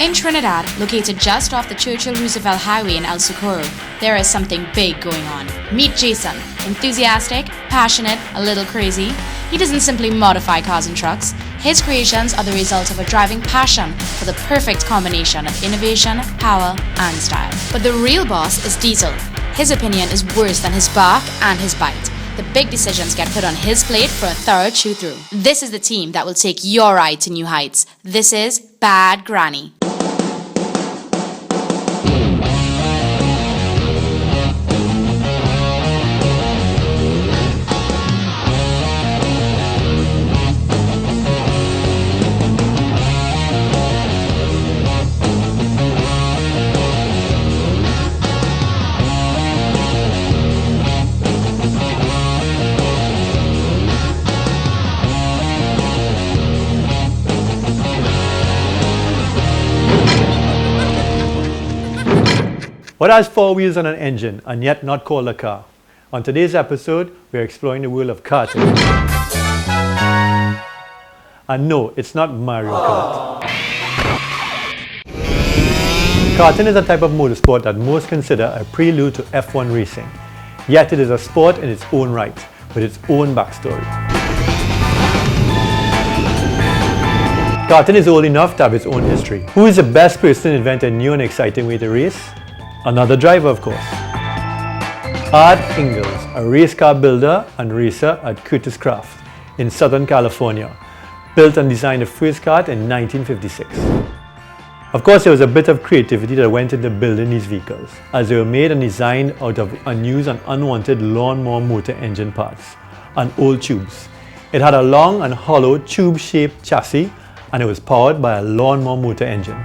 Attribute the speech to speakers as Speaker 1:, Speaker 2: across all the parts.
Speaker 1: In Trinidad, located just off the Churchill-Roosevelt Highway in El Socorro, there is something big going on. Meet Jason. Enthusiastic, passionate, a little crazy. He doesn't simply modify cars and trucks. His creations are the result of a driving passion for the perfect combination of innovation, power, and style. But the real boss is Diesel. His opinion is worse than his bark and his bite. The big decisions get put on his plate for a thorough chew-through. This is the team that will take your ride to new heights. This is Bad Granny.
Speaker 2: What has four wheels and an engine and yet not called a car? On today's episode, we are exploring the world of karting. And no, it's not Mario Kart. Karting is a type of motorsport that most consider a prelude to F1 racing. Yet it is a sport in its own right, with its own backstory. Karting is old enough to have its own history. Who is the best person to invent a new and exciting way to race? Another driver, of course. Art Ingalls, a race car builder and racer at Curtis Craft in Southern California, built and designed the first kart in 1956. Of course, there was a bit of creativity that went into building these vehicles, as they were made and designed out of unused and unwanted lawnmower motor engine parts and old tubes. It had a long and hollow tube-shaped chassis, and it was powered by a lawnmower motor engine.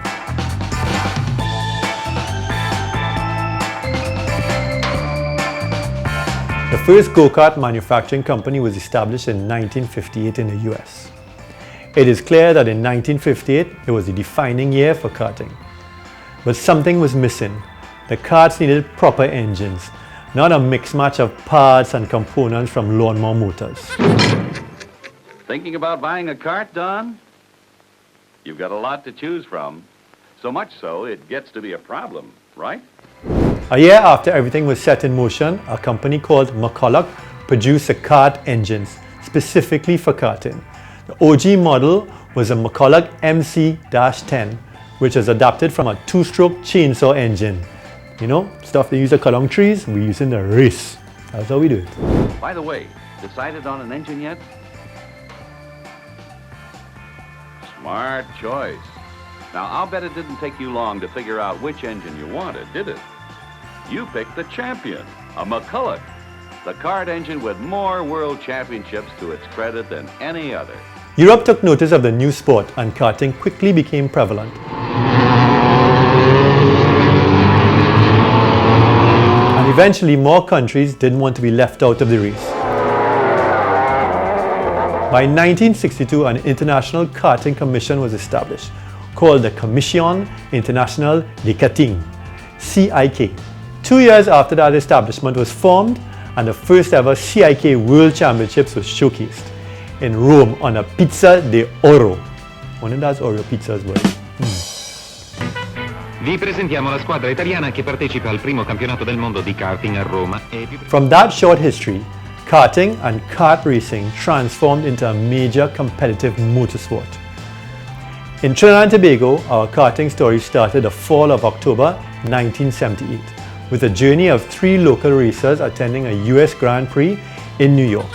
Speaker 2: The first go-kart manufacturing company was established in 1958 in the US. It is clear that in 1958 it was the defining year for karting. But something was missing. The karts needed proper engines, not a mix-match of parts and components from lawnmower motors.
Speaker 3: Thinking about buying a kart, Don? You've got a lot to choose from. So much so, it gets to be a problem, right?
Speaker 2: A year after everything was set in motion, a company called McCulloch produced the kart engines specifically for karting. The OG model was a McCulloch MC-10, which was adapted from a two-stroke chainsaw engine. You know, stuff they use to cut down trees, we use in the race. That's how we do it.
Speaker 3: By the way, decided on an engine yet? Smart choice. Now, I'll bet it didn't take you long to figure out which engine you wanted, did it? You picked the champion, a McCulloch, the kart engine with more world championships to its credit than any other.
Speaker 2: Europe took notice of the new sport and karting quickly became prevalent. And eventually more countries didn't want to be left out of the race. By 1962, an international karting commission was established called the Commission Internationale de Karting, CIK. 2 years after that establishment was formed, and the first ever CIK World Championships was showcased in Rome on a Pizza de Oro. One of those Oreo pizzas, boy.
Speaker 4: Vi presentiamo la squadra italiana che partecipa al primo campionato del mondo di karting a Roma.
Speaker 2: From that short history, karting and kart racing transformed into a major competitive motorsport. In Trinidad and Tobago, our karting story started the fall of October 1978. With a journey of 3 local racers attending a US Grand Prix in New York.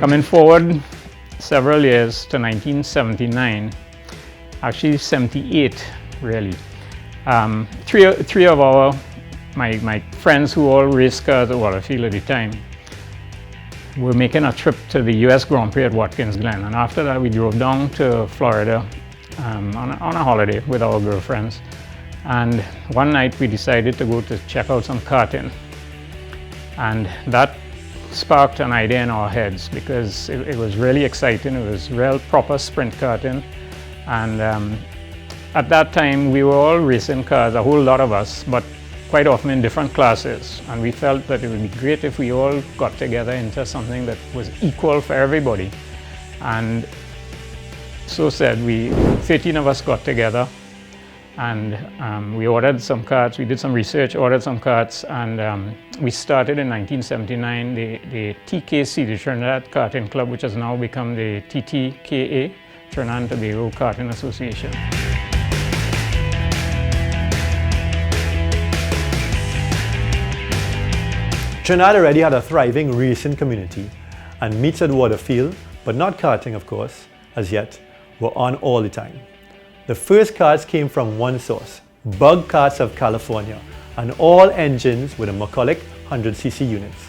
Speaker 5: Coming forward several years to 1979, actually 78 really. Three of my friends who all raced cars at Waterfield at the time were making a trip to the US Grand Prix at Watkins Glen, and after that we drove down to Florida on a holiday with our girlfriends. And one night we decided to go to check out some karting, and that sparked an idea in our heads because it was really exciting. It was real proper sprint karting, and at that time we were all racing cars, a whole lot of us, but quite often in different classes, and we felt that it would be great if we all got together into something that was equal for everybody. And so said, 13 of us got together And we ordered some karts, we did some research, ordered some karts, and we started in 1979 the TKC, the Trinidad Karting Club, which has now become the TTKA, Trinidad and Tobago Karting Association.
Speaker 2: Trinidad already had a thriving racing community, and meets at Waterfield, but not karting of course, as yet, were on all the time. The first karts came from one source, Bug Karts of California, and all engines with a McCulloch 100cc units.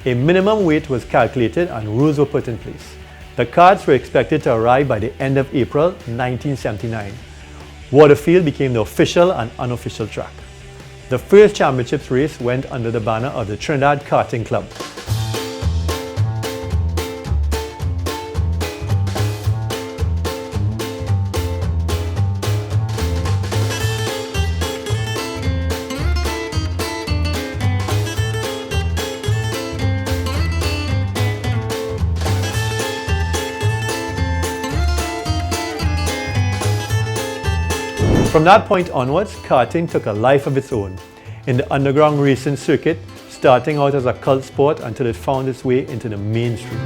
Speaker 2: A minimum weight was calculated and rules were put in place. The karts were expected to arrive by the end of April 1979. Waterfield became the official and unofficial track. The first championships race went under the banner of the Trinidad Karting Club. From that point onwards, karting took a life of its own in the underground racing circuit, starting out as a cult sport until it found its way into the mainstream.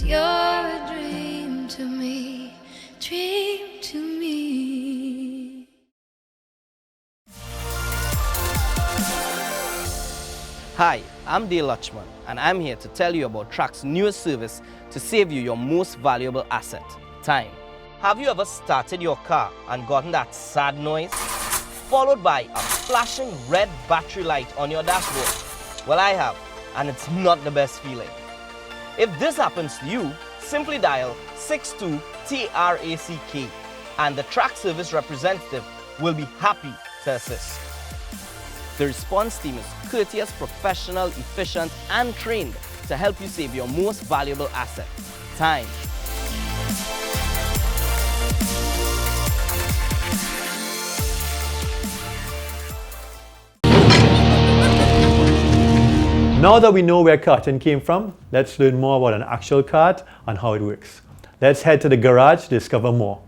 Speaker 6: You're a dream to me, dream to me.
Speaker 7: Hi, I'm Dale Lachman, and I'm here to tell you about Track's newest service to save you your most valuable asset, time. Have you ever started your car and gotten that sad noise, followed by a flashing red battery light on your dashboard? Well, I have, and it's not the best feeling. If this happens to you, simply dial 62-TRACK and the Track Service representative will be happy to assist. The response team is courteous, professional, efficient, and trained to help you save your most valuable asset, time.
Speaker 2: Now that we know where karting came from, let's learn more about an actual kart and how it works. Let's head to the garage to discover more.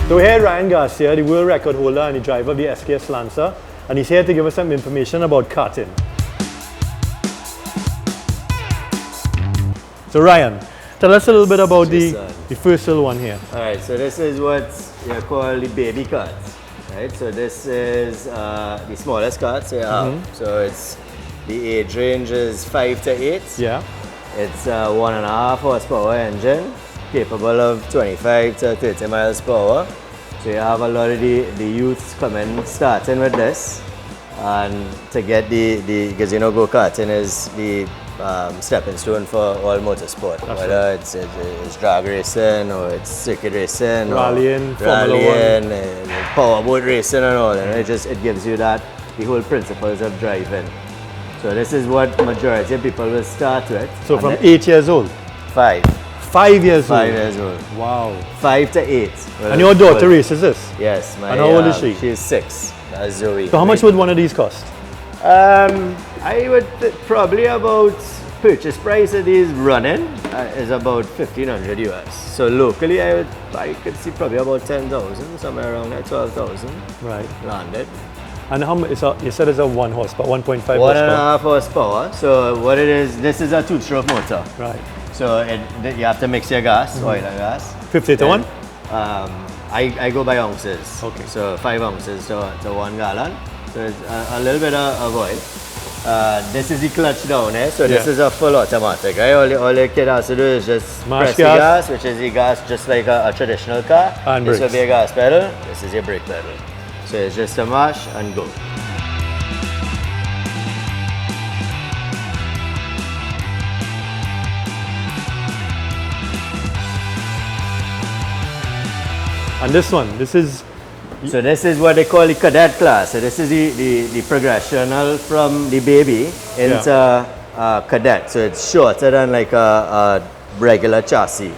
Speaker 2: So we're here at Ryan Garcia, the world record holder and the driver of the SKS Lancer, and he's here to give us some information about karting. So Ryan, tell us a little bit about the first little one here.
Speaker 8: Alright, so this is what you call the baby kart. Right, so this is the smallest kart you have. So it's the age range is 5 to 8.
Speaker 2: Yeah.
Speaker 8: It's a 1.5 horsepower engine, capable of 25 to 30 miles per hour. So you have a lot of the youths coming, starting with this. And to get because you know go-karting is the stepping stone for all motorsport.
Speaker 2: That's
Speaker 8: whether it's drag racing or it's circuit racing,
Speaker 2: rallying,
Speaker 8: powerboat racing and all. And it gives you the whole principles of driving. So this is what majority of people will start with.
Speaker 2: So from 8 years old?
Speaker 8: 5.
Speaker 2: 5 years old?
Speaker 8: 5 years old.
Speaker 2: Wow.
Speaker 8: 5 to 8.
Speaker 2: And your daughter races this?
Speaker 8: Yes.
Speaker 2: And how old is she?
Speaker 8: She's 6. That's Zoe.
Speaker 2: So how much would one of these cost?
Speaker 8: I would probably about purchase price of these running is about 1,500 US. So locally I could see probably about 10,000, somewhere around there, 12,000.
Speaker 2: Right.
Speaker 8: Landed.
Speaker 2: And how much? You said it's a 1 horsepower, 1.5 horsepower.
Speaker 8: 1.5 horsepower. So what it is, this is a 2-stroke motor.
Speaker 2: Right.
Speaker 8: So you have to mix your gas, oil and gas.
Speaker 2: 50 to 1?
Speaker 8: I go by ounces.
Speaker 2: Okay.
Speaker 8: So 5 ounces to 1 gallon. So it's a little bit of oil. This is the clutch down here. So this is a full automatic, right? All the kid has to do is just press the gas, which is the gas just like a traditional car.
Speaker 2: And
Speaker 8: this
Speaker 2: brakes.
Speaker 8: will be a gas pedal. This is your brake pedal. So it's just a mash and go.
Speaker 2: And this one, this is...
Speaker 8: So this is what they call the Cadet class. So this is the progressional from the baby into Cadet. So it's shorter than like a regular chassis.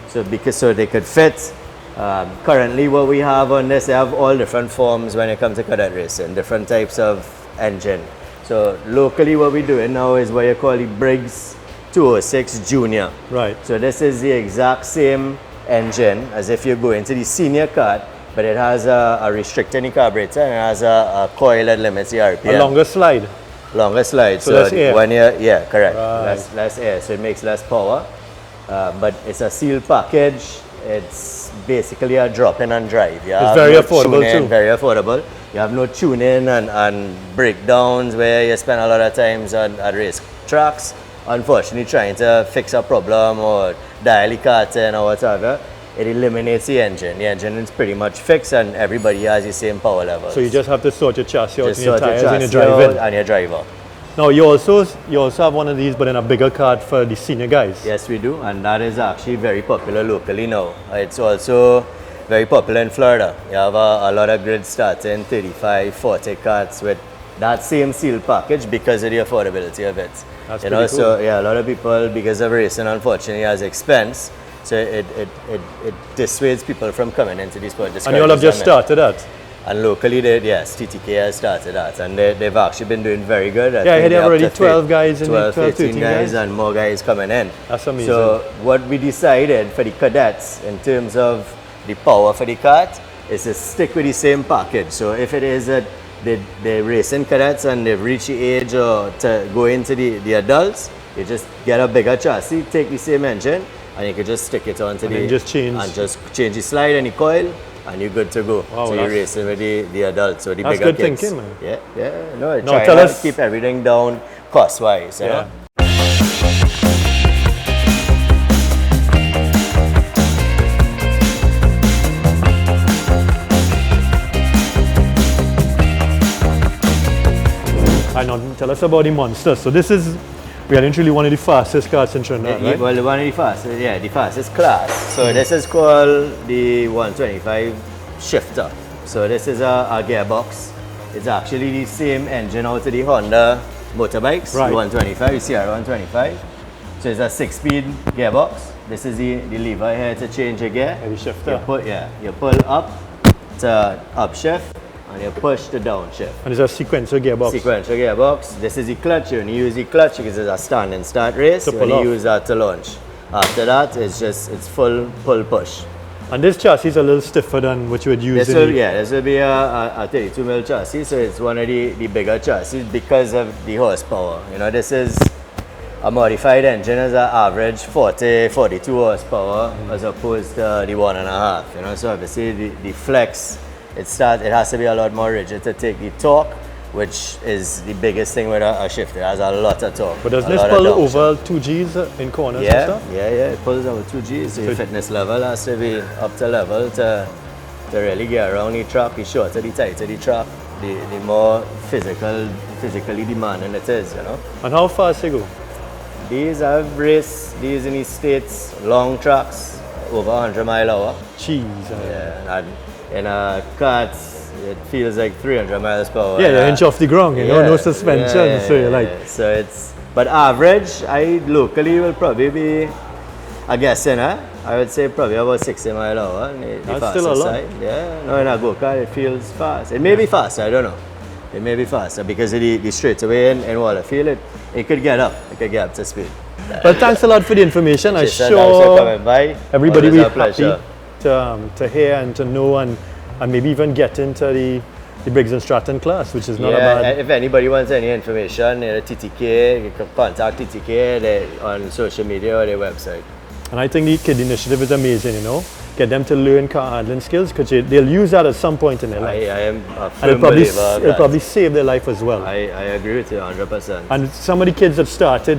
Speaker 8: So they could fit. Currently what we have on this, they have all different forms when it comes to Cadet racing, different types of engine. So locally what we're doing now is what you call the Briggs 206 Junior.
Speaker 2: Right.
Speaker 8: So this is the exact same engine as if you go into the senior kart, but it has a restrictor in the carburetor and it has a coil that limits the RPM.
Speaker 2: A longer slide.
Speaker 8: Longer slide.
Speaker 2: So less air.
Speaker 8: When yeah, correct.
Speaker 2: Right.
Speaker 8: Less air, so it makes less power. But it's a sealed package. It's basically a drop-in and drive.
Speaker 2: It's very affordable too.
Speaker 8: Very affordable. You have no tuning and breakdowns where you spend a lot of times on race tracks. Unfortunately, trying to fix a problem or dial the karting or whatever, it eliminates the engine. The engine is pretty much fixed and everybody has the same power level.
Speaker 2: So you just have to sort your chassis out
Speaker 8: just
Speaker 2: and your
Speaker 8: sort
Speaker 2: tires
Speaker 8: your
Speaker 2: and your
Speaker 8: chassis out
Speaker 2: driving.
Speaker 8: and your driver.
Speaker 2: Now you also have one of these, but in a bigger kart for the senior guys.
Speaker 8: Yes, we do, and that is actually very popular locally now. It's also very popular in Florida. You have a lot of grids starting 35, 40 karts with that same sealed package because of the affordability of it.
Speaker 2: That's
Speaker 8: you
Speaker 2: pretty
Speaker 8: know,
Speaker 2: cool.
Speaker 8: so yeah, a lot of people, because of racing, unfortunately, has expense. So it dissuades people from coming into these sports.
Speaker 2: And you all have just started that.
Speaker 8: And locally, yes, TTK has started that, and they've actually been doing very good.
Speaker 2: I heard they have already 12 guys in
Speaker 8: 12,
Speaker 2: 12,
Speaker 8: 13
Speaker 2: 13
Speaker 8: guys, and more guys coming in.
Speaker 2: That's amazing.
Speaker 8: So what we decided for the cadets in terms of the power for the kart is to stick with the same package. So if it is that they're racing cadets and they've reached the age or to go into the adults, you just get a bigger chassis, take the same engine, and you can just stick it onto
Speaker 2: and just change
Speaker 8: the slide and the coil, and you're good to go.
Speaker 2: Wow,
Speaker 8: so you're racing with the adults or the
Speaker 2: that's
Speaker 8: bigger
Speaker 2: good
Speaker 8: kids.
Speaker 2: thinking, man.
Speaker 8: Yeah. No,
Speaker 2: Tell
Speaker 8: try
Speaker 2: us-
Speaker 8: to keep everything down cost-wise. You know?
Speaker 2: I know. Tell us about the monster. So this is really and truly one of the fastest karts in Trinidad, right?
Speaker 8: Well, one of the fastest class. So this is called the 125 shifter. So this is a gearbox. It's actually the same engine out of the Honda motorbikes,
Speaker 2: Right.
Speaker 8: the 125, the CR125. So it's a 6-speed gearbox. This is the lever here to change your gear.
Speaker 2: And the shifter.
Speaker 8: You pull up to upshift and you push to downshift.
Speaker 2: And it's a sequential gearbox.
Speaker 8: Sequential gearbox. This is the clutch. You only use the clutch because it's a stand and start race.
Speaker 2: To
Speaker 8: You
Speaker 2: pull
Speaker 8: only
Speaker 2: off.
Speaker 8: use that to launch. After that, it's full pull push.
Speaker 2: And this chassis is a little stiffer than what you would use
Speaker 8: This
Speaker 2: in
Speaker 8: will be a 32 mil chassis, so it's one of the bigger chassis because of the horsepower. You know, this is a modified engine as an average 40, 42 horsepower as opposed to the 1.5. You know, so obviously the flex, it has to be a lot more rigid to take the torque, which is the biggest thing with a shifter. It has a lot of torque.
Speaker 2: But doesn't
Speaker 8: a
Speaker 2: this
Speaker 8: lot of
Speaker 2: pull
Speaker 8: downshift.
Speaker 2: over 2 Gs in corners and
Speaker 8: Yeah,
Speaker 2: stuff?
Speaker 8: it pulls over 2 Gs. So your fitness level has to be up to level to really get around the track. The shorter, the tighter the track, the more physically demanding it is, you know.
Speaker 2: And how fast they go?
Speaker 8: I've raced these in the States, long tracks, over 100 mile an hour.
Speaker 2: Jeez.
Speaker 8: Yeah, and in a kart, it feels like 300 miles per hour.
Speaker 2: Yeah, you're inch off the ground, you know, no suspension. So you're like,
Speaker 8: So but average, locally will probably be, I guess, I would say probably about 60 mile an hour. On the
Speaker 2: That's
Speaker 8: faster
Speaker 2: still a lot.
Speaker 8: side. Yeah, no, in a go-kart, it feels fast. It may be faster, I don't know. It may be faster because of the straightaway in Waterfield, it could get up. It could get up to speed.
Speaker 2: but thanks a lot for the information. I'm
Speaker 8: Jason, thanks for
Speaker 2: sure
Speaker 8: coming by.
Speaker 2: everybody
Speaker 8: Always
Speaker 2: will
Speaker 8: a
Speaker 2: be happy
Speaker 8: pleasure.
Speaker 2: to hear and to know and maybe even get into the Briggs and Stratton class, which is not a
Speaker 8: Yeah,
Speaker 2: bad.
Speaker 8: if anybody wants any information, TTK, you can contact TTK on social media or their website.
Speaker 2: And I think the kid initiative is amazing, you know. Get them to learn car handling skills because they'll use that at some point in their life.
Speaker 8: I am a
Speaker 2: And
Speaker 8: firm believer of
Speaker 2: it'll
Speaker 8: that.
Speaker 2: probably save their life as well.
Speaker 8: I agree with you 100%.
Speaker 2: And some of the kids that started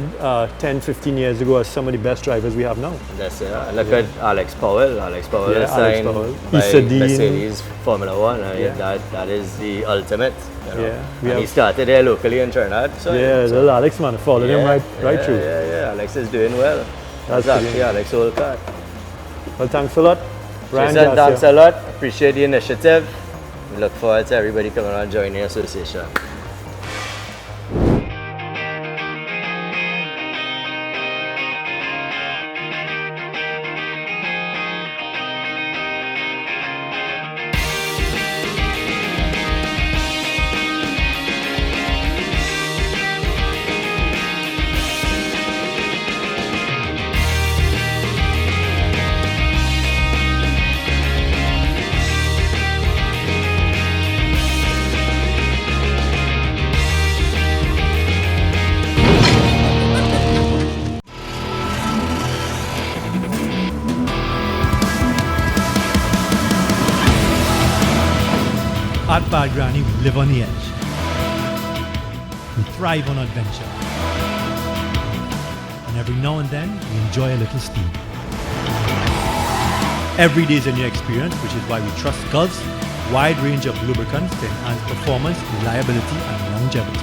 Speaker 2: 10, 15 years ago are some of the best drivers we have now.
Speaker 8: That's it. Look at Alex Powell. Alex Powell is signed by
Speaker 2: Issa Dean.
Speaker 8: Mercedes Formula One.
Speaker 2: Yeah.
Speaker 8: That is the ultimate. You know.
Speaker 2: Yeah,
Speaker 8: And he started there locally in Trinidad. So,
Speaker 2: Yeah,
Speaker 8: so,
Speaker 2: little Alex, man, followed him right through.
Speaker 8: Yeah. Alex is doing well.
Speaker 2: That's
Speaker 8: That's actually
Speaker 2: brilliant.
Speaker 8: Alex's old car.
Speaker 2: Well, thanks a lot. Ryan,
Speaker 8: Jason, thanks
Speaker 2: gracias.
Speaker 8: a lot. Appreciate the initiative. We look forward to everybody coming on and joining the association.
Speaker 9: At Bad Granny, we live on the edge. We thrive on adventure. And every now and then, we enjoy a little speed. Every day is a new experience, which is why we trust Gulf's wide range of lubricants to enhance performance, reliability, and longevity.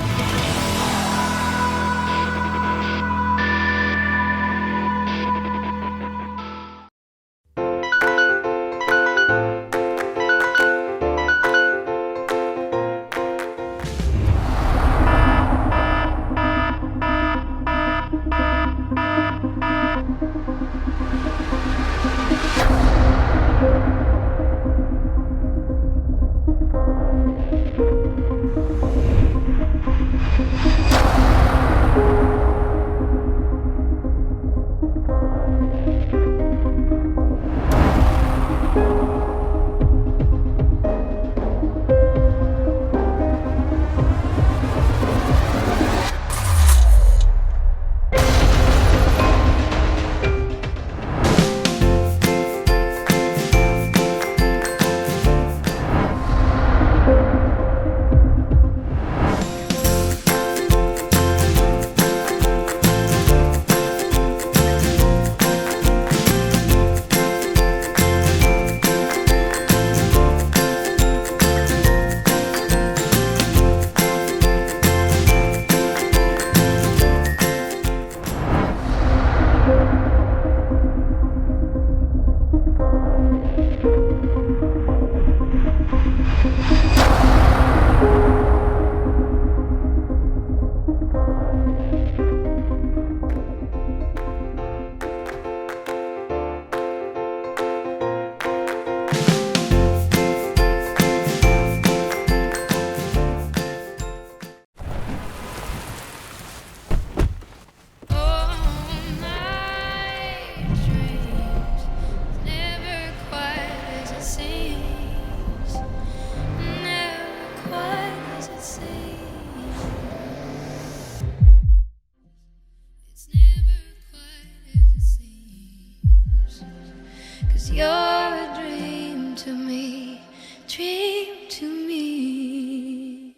Speaker 6: You're a dream to me, dream to me.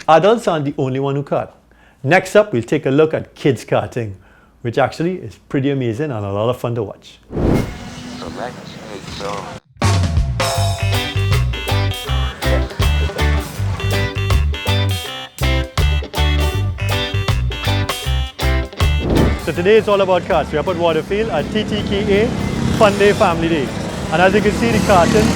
Speaker 2: Adults aren't the only one who kart. Next up, we'll take a look at kids karting, which actually is pretty amazing and a lot of fun to watch.
Speaker 10: Select a zone.
Speaker 2: So today is all about karts. We're up at Waterfield at TTKA Fun Day Family Day. And as you can see, the karting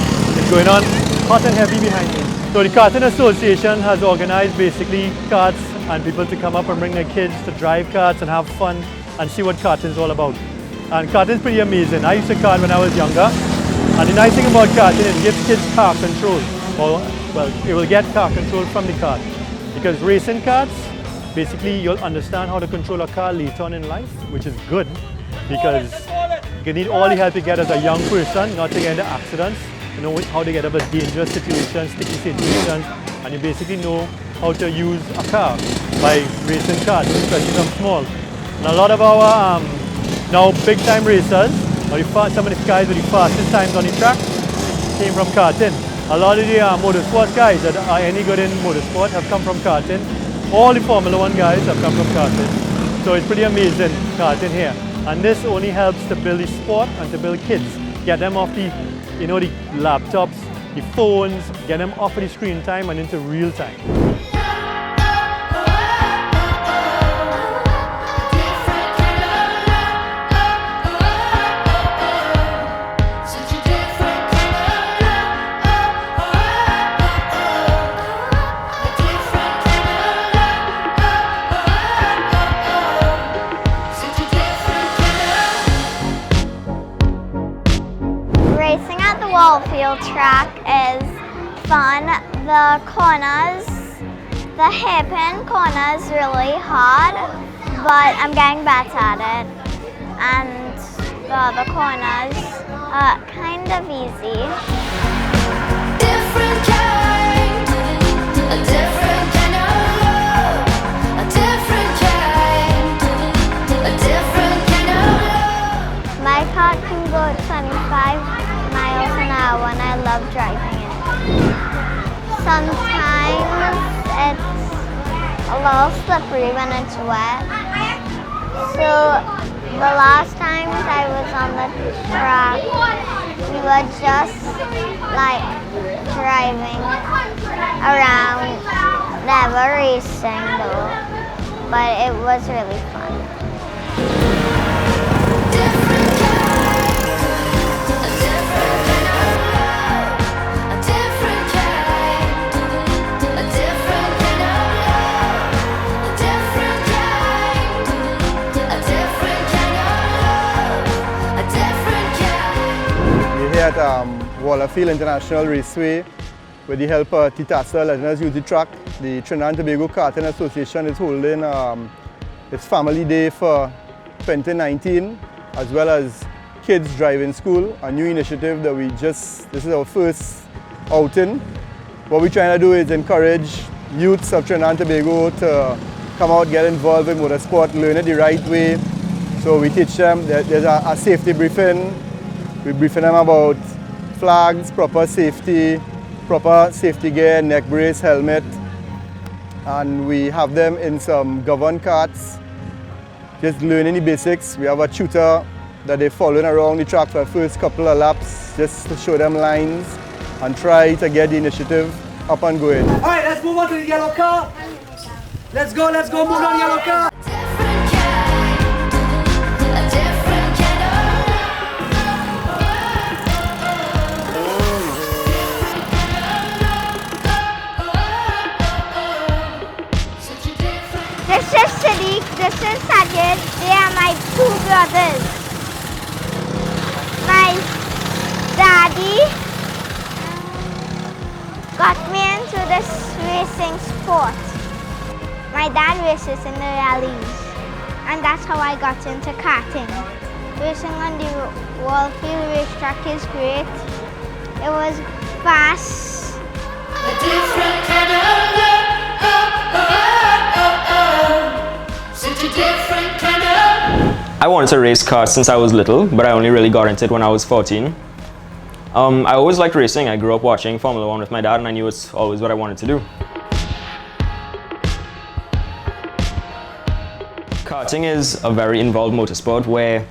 Speaker 2: is going on hot and heavy behind me. So the Karting Association has organized basically karts and people to come up and bring their kids to drive karts and have fun and see what karting is all about. And karting is pretty amazing. I used to kart when I was younger. And the nice thing about karting is it gives kids car control. Or, well, it will get car control from the kart. Because racing karts, basically you'll understand how to control a car later on in life, which is good because You need all the help you get as a young person, not to get into accidents. You know how to get out of dangerous situations, sticky situations, and you basically know how to use a car by racing karts, especially from small. And a lot of our now big time racers, or some of the guys with the fastest times on the track, came from karting. A lot of the motorsports guys that are any good in motorsport have come from karting. All the Formula 1 guys have come from karting. So it's pretty amazing karting here. And this only helps to build the sport and to build kids. Get them off the, the laptops, the phones, get them off of the screen time and into real time.
Speaker 11: Racing at the Wallfield track is fun. The corners, the hairpin corners really hard, but I'm getting better at it. And the other corners are kind of easy.
Speaker 6: Different kind, a different kind of love, a different kind, a different kind of love.
Speaker 11: My car can go 25 miles an hour and I love driving it. Sometimes it's a little slippery when it's wet. So the last times I was on the track, we were just like driving around, never racing though, but it was really fun.
Speaker 12: At Wallerfield International Raceway, with the help of Titasa letting us use the track. The Trinidad and Tobago Karting Association is holding its Family Day for 2019, as well as Kids Driving School, a new initiative that this is our first outing. What we're trying to do is encourage youths of Trinidad and Tobago to come out, get involved in motorsport, learn it the right way. So we teach them that there's a safety briefing. We're briefing them about flags, proper safety gear, neck brace, helmet. And we have them in some governed karts, just learning the basics. We have a tutor that they're following around the track for the first couple of laps, just to show them lines and try to get the initiative up and going.
Speaker 13: All right, let's move on to the yellow car. Let's go, move on the yellow car.
Speaker 11: This is Sadiq, this is Sajid, they are my two brothers. My daddy got me into this racing sport. My dad races in the rallies, and that's how I got into karting. Racing on the Wallfield racetrack is great. It was fast.
Speaker 6: A different kind of love. Such a different kind of.
Speaker 14: I wanted to race karts since I was little, but I only really got into it when I was 14. I always liked racing. I grew up watching Formula 1 with my dad, and I knew it's always what I wanted to do. Karting is a very involved motorsport where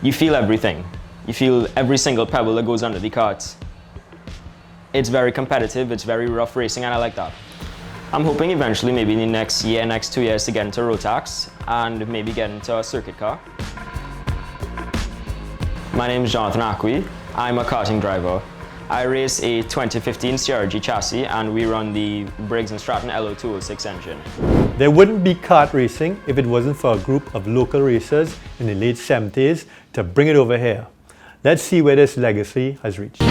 Speaker 14: you feel everything. You feel every single pebble that goes under the karts. It's very competitive, it's very rough racing, and I like that. I'm hoping eventually, maybe in the next 2 years, to get into Rotax and maybe get into a circuit car. My name is Jonathan Akwi. I'm a karting driver. I race a 2015 CRG chassis, and we run the Briggs & Stratton LO206 engine.
Speaker 2: There wouldn't be kart racing if it wasn't for a group of local racers in the late 70s to bring it over here. Let's see where this legacy has reached.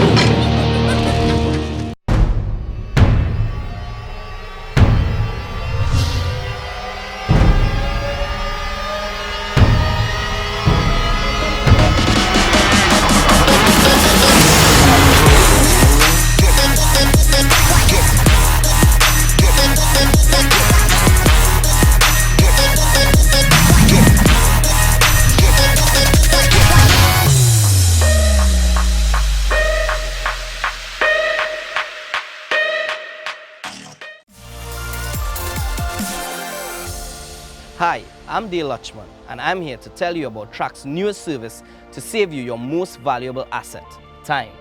Speaker 7: I'm Dale Lutchman, and I'm here to tell you about Track's newest service to save you your most valuable asset, time.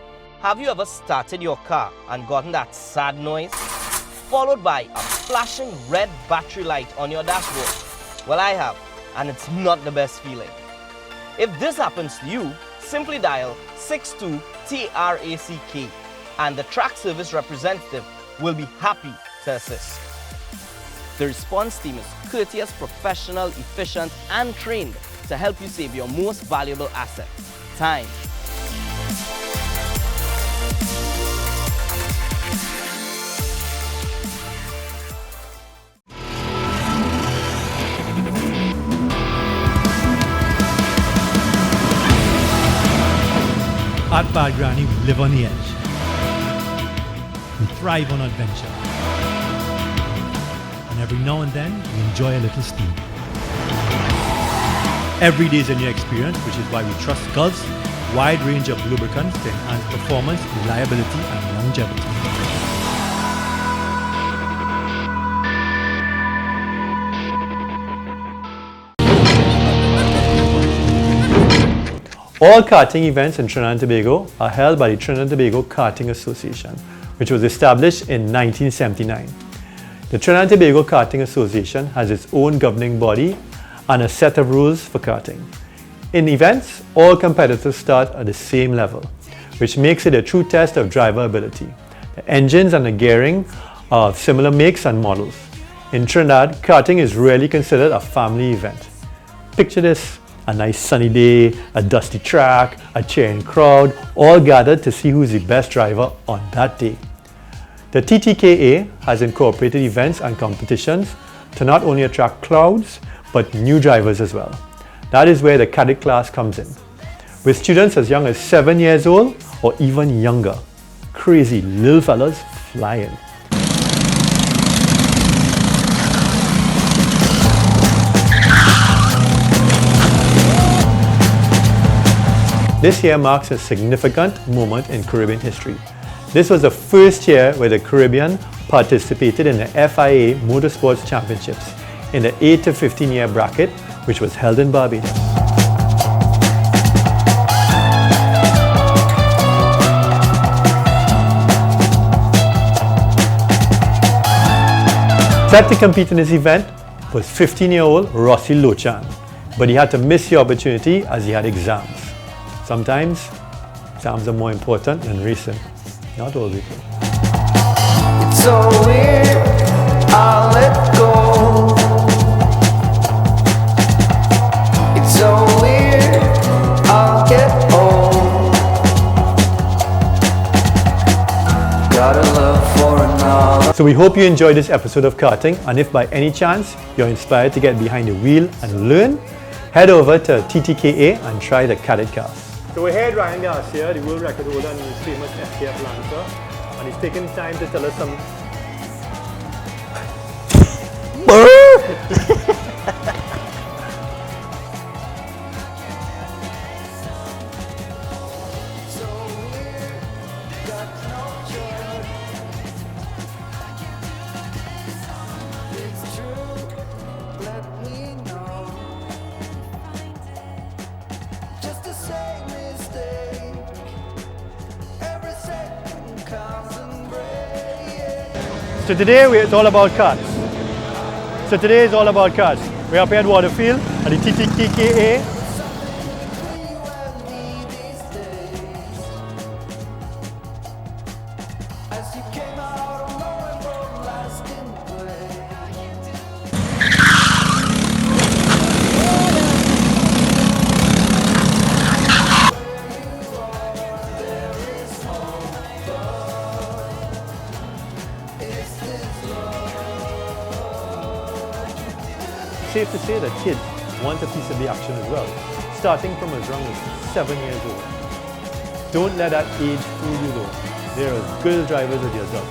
Speaker 7: Have you ever started your car and gotten that sad noise, followed by a flashing red battery light on your dashboard? Well, I have, and it's not the best feeling. If this happens to you, simply dial 62-TRACK, and the Track service representative will be happy to assist. The response team is courteous, professional, efficient, and trained to help you save your most valuable asset, time.
Speaker 9: At Bad Granny, we live on the edge. We thrive on adventure. And every now and then, we enjoy a little speed. Every day is a new experience, which is why we trust Gulf's wide range of lubricants to enhance performance, reliability, and longevity.
Speaker 2: All karting events in Trinidad and Tobago are held by the Trinidad and Tobago Karting Association, which was established in 1979. The Trinidad and Tobago Karting Association has its own governing body and a set of rules for karting. In events, all competitors start at the same level, which makes it a true test of driver ability. The engines and the gearing are of similar makes and models. In Trinidad, karting is really considered a family event. Picture this. A nice sunny day, a dusty track, a cheering crowd, all gathered to see who's the best driver on that day. The TTKA has incorporated events and competitions to not only attract crowds, but new drivers as well. That is where the Cadet class comes in, with students as young as 7 years old or even younger. Crazy little fellas flying. This year marks a significant moment in Caribbean history. This was the first year where the Caribbean participated in the FIA Motorsports Championships in the 8 to 15 year bracket, which was held in Barbados. Set to compete in this event was 15-year-old Rossi Lochan, but he had to miss the opportunity as he had exams. Sometimes, exams are more important than racing. Not always.
Speaker 6: It's so weird, I'll let go. It's so weird, I'll get home. Got a love for another.
Speaker 2: So we hope you enjoyed this episode of Karting, and if by any chance you're inspired to get behind the wheel and learn, head over to TTKA and try the Cadet cars. So we're here at Ryan Garcia, the world record holder and his famous FKF Lancer, and he's taking time to tell us some... So today it's all about karts. We're up here at Waterfield at the TTKA. Safe to say that kids want a piece of the action as well, starting from as young as 7 years old. Don't let that age fool you though. They're as good drivers as yourselves.